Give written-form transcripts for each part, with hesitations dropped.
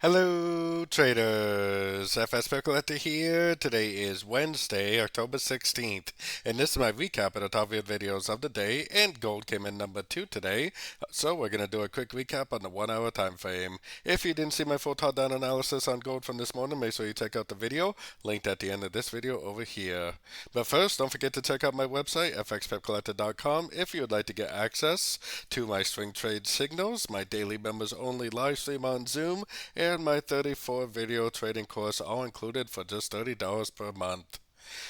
Hello, traders. FX Pip Collector here. Today is Wednesday, October 16th, and this is my recap of the top 8 videos of the day, and gold came in number 2 today, so we're going to do a quick recap on the 1 hour time frame. If you didn't see my full top-down analysis on gold from this morning, make sure you check out the video, linked at the end of this video over here. But first, don't forget to check out my website, fxpipcollector.com, if you would like to get access to my swing trade signals, my daily members only live stream on Zoom, and my 34 video trading course, all included for just $30 per month.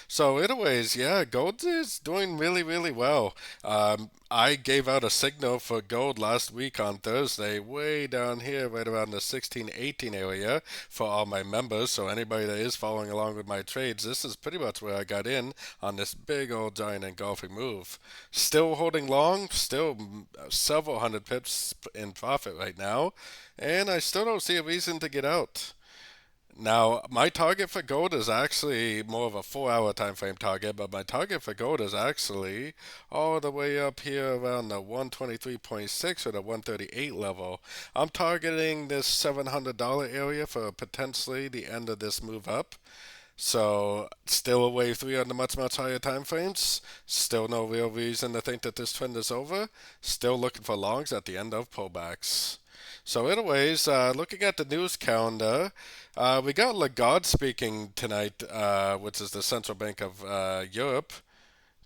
So, anyways, yeah, gold is doing really, really well. I gave out a signal for gold last week on Thursday, way down here, right around the 1618 area for all my members. So, anybody that is following along with my trades, this is pretty much where I got in on this big old giant engulfing move. Still holding long, still several hundred pips in profit right now, and I still don't see a reason to get out. Now, my target for gold is actually more of a 4 hour time frame target, but my target for gold is actually all the way up here around the 123.6 or the 138 level. I'm targeting this $700 area for potentially the end of this move up. So, still a wave 3 on the much, much higher time frames. Still no real reason to think that this trend is over. Still looking for longs at the end of pullbacks. So, anyways, looking at the news calendar, we got Lagarde speaking tonight, which is the Central Bank of Europe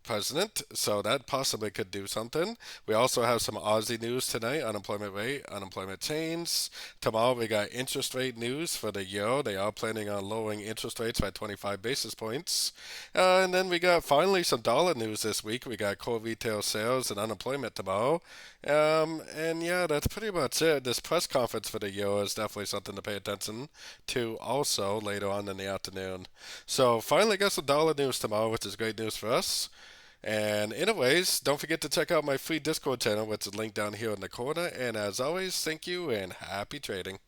president, so that possibly could do something. We also have some Aussie news tonight, unemployment rate, unemployment change. Tomorrow we got interest rate news for the euro. They are planning on lowering interest rates by 25 basis points. And then we got finally some dollar news this week. We got core retail sales and unemployment tomorrow. And yeah, that's pretty much it. This press conference for the euro is definitely something to pay attention to also later on in the afternoon. So finally got some dollar news tomorrow, which is great news for us. And anyways, don't forget to check out my free Discord channel, which is linked down here in the corner. And as always, thank you and happy trading.